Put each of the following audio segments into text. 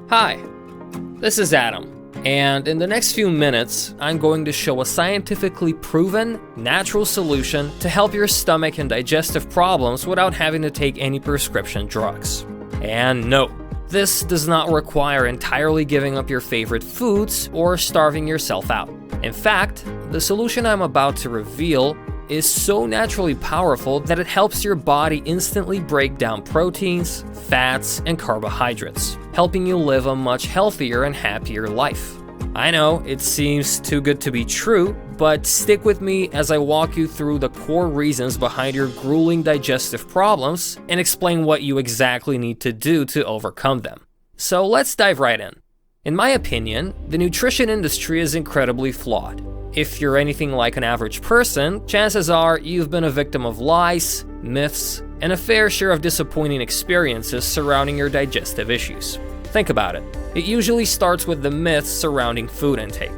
Hi, this is Adam, and in the next few minutes, I'm going to show a scientifically proven, natural solution to help your stomach and digestive problems without having to take any prescription drugs. And no, this does not require entirely giving up your favorite foods or starving yourself out. In fact, the solution I'm about to reveal is so naturally powerful that it helps your body instantly break down proteins, fats, and carbohydrates, helping you live a much healthier and happier life. I know, it seems too good to be true, but stick with me as I walk you through the core reasons behind your grueling digestive problems and explain what you exactly need to do to overcome them. So let's dive right in. In my opinion, the nutrition industry is incredibly flawed. If you're anything like an average person, chances are you've been a victim of lies, myths, and a fair share of disappointing experiences surrounding your digestive issues. Think about it. It usually starts with the myths surrounding food intake.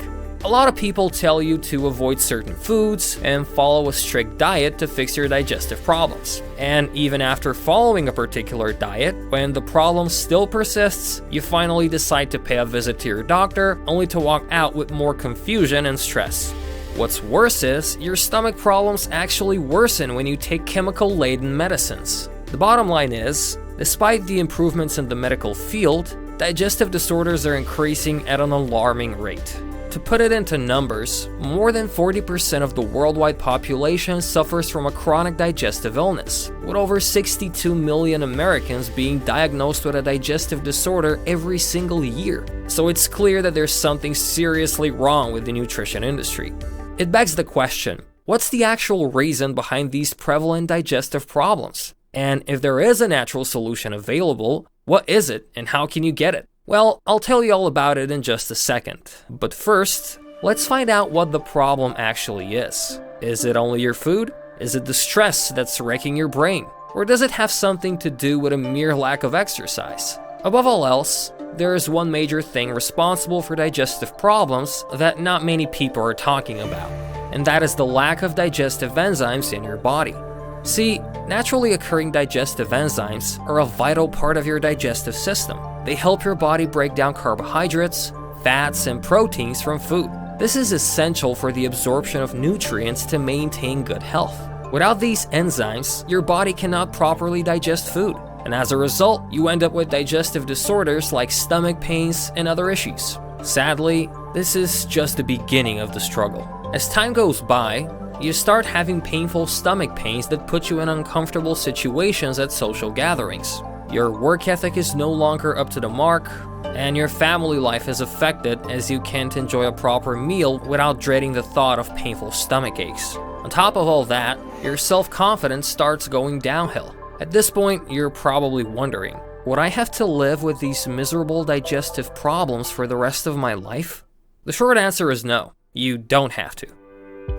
A lot of people tell you to avoid certain foods and follow a strict diet to fix your digestive problems. And even after following a particular diet, when the problem still persists, you finally decide to pay a visit to your doctor, only to walk out with more confusion and stress. What's worse is, your stomach problems actually worsen when you take chemical-laden medicines. The bottom line is, despite the improvements in the medical field, digestive disorders are increasing at an alarming rate. To put it into numbers, more than 40% of the worldwide population suffers from a chronic digestive illness, with over 62 million Americans being diagnosed with a digestive disorder every single year. So it's clear that there's something seriously wrong with the nutrition industry. It begs the question, what's the actual reason behind these prevalent digestive problems? And if there is a natural solution available, what is it and how can you get it? Well, I'll tell you all about it in just a second. But first, let's find out what the problem actually is. Is it only your food? Is it the stress that's wrecking your brain? Or does it have something to do with a mere lack of exercise? Above all else, there is one major thing responsible for digestive problems that not many people are talking about, and that is the lack of digestive enzymes in your body. See, naturally occurring digestive enzymes are a vital part of your digestive system. They help your body break down carbohydrates, fats, and proteins from food. This is essential for the absorption of nutrients to maintain good health. Without these enzymes, your body cannot properly digest food, and as a result, you end up with digestive disorders like stomach pains and other issues. Sadly, this is just the beginning of the struggle. As time goes by, you start having painful stomach pains that put you in uncomfortable situations at social gatherings. Your work ethic is no longer up to the mark, and your family life is affected as you can't enjoy a proper meal without dreading the thought of painful stomach aches. On top of all that, your self-confidence starts going downhill. At this point, you're probably wondering, would I have to live with these miserable digestive problems for the rest of my life? The short answer is no, you don't have to.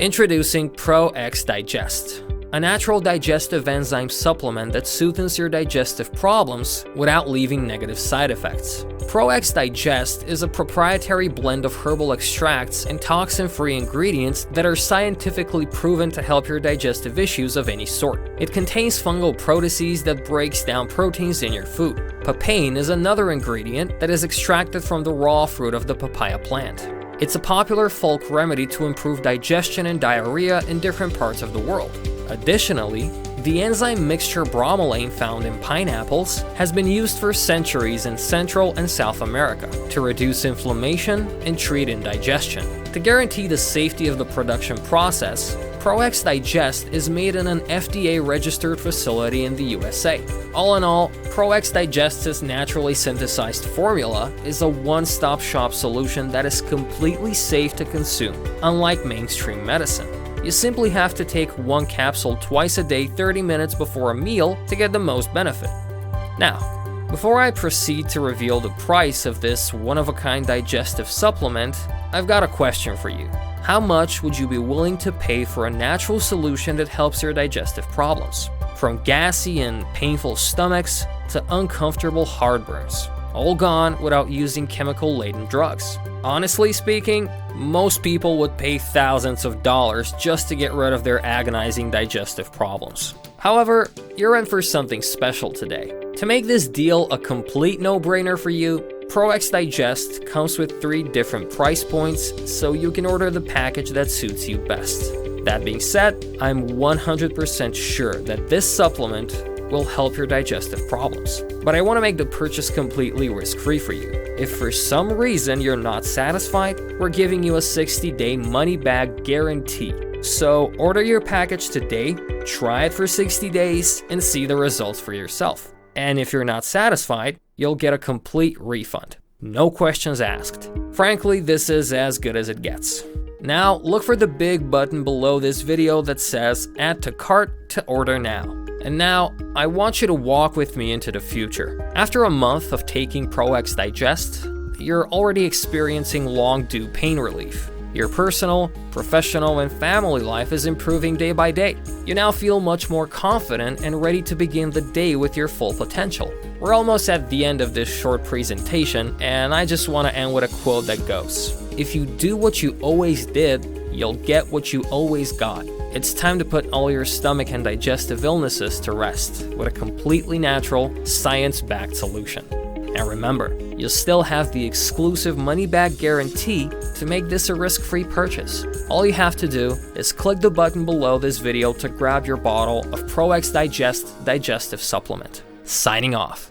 Introducing Pro-X Digest, a natural digestive enzyme supplement that soothes your digestive problems without leaving negative side effects. Pro-X Digest is a proprietary blend of herbal extracts and toxin-free ingredients that are scientifically proven to help your digestive issues of any sort. It contains fungal proteases that breaks down proteins in your food. Papain is another ingredient that is extracted from the raw fruit of the papaya plant. It's a popular folk remedy to improve digestion and diarrhea in different parts of the world. Additionally, the enzyme mixture bromelain found in pineapples has been used for centuries in Central and South America to reduce inflammation and treat indigestion. To guarantee the safety of the production process, Pro-X Digest is made in an FDA-registered facility in the USA. All in all, Pro-X Digest's naturally synthesized formula is a one-stop shop solution that is completely safe to consume, unlike mainstream medicine. You simply have to take one capsule twice a day 30 minutes before a meal to get the most benefit. Now, before I proceed to reveal the price of this one-of-a-kind digestive supplement, I've got a question for you. How much would you be willing to pay for a natural solution that helps your digestive problems? From gassy and painful stomachs to uncomfortable heartburns, all gone without using chemical-laden drugs. Honestly speaking, most people would pay thousands of dollars just to get rid of their agonizing digestive problems. However, you're in for something special today. To make this deal a complete no-brainer for you, ProX Digest comes with 3 different price points, so you can order the package that suits you best. That being said, I'm 100% sure that this supplement will help your digestive problems. But I want to make the purchase completely risk-free for you. If for some reason you're not satisfied, we're giving you a 60-day money-back guarantee. So order your package today, try it for 60 days, and see the results for yourself. And if you're not satisfied, you'll get a complete refund. No questions asked. Frankly, this is as good as it gets. Now, look for the big button below this video that says Add to Cart to order now. And now, I want you to walk with me into the future. After a month of taking ProX Digest, you're already experiencing long-due pain relief. Your personal, professional, and family life is improving day by day. You now feel much more confident and ready to begin the day with your full potential. We're almost at the end of this short presentation, and I just want to end with a quote that goes, "If you do what you always did, you'll get what you always got." It's time to put all your stomach and digestive illnesses to rest with a completely natural, science-backed solution. And remember, you'll still have the exclusive money-back guarantee to make this a risk-free purchase. All you have to do is click the button below this video to grab your bottle of ProX Digest digestive supplement. Signing off.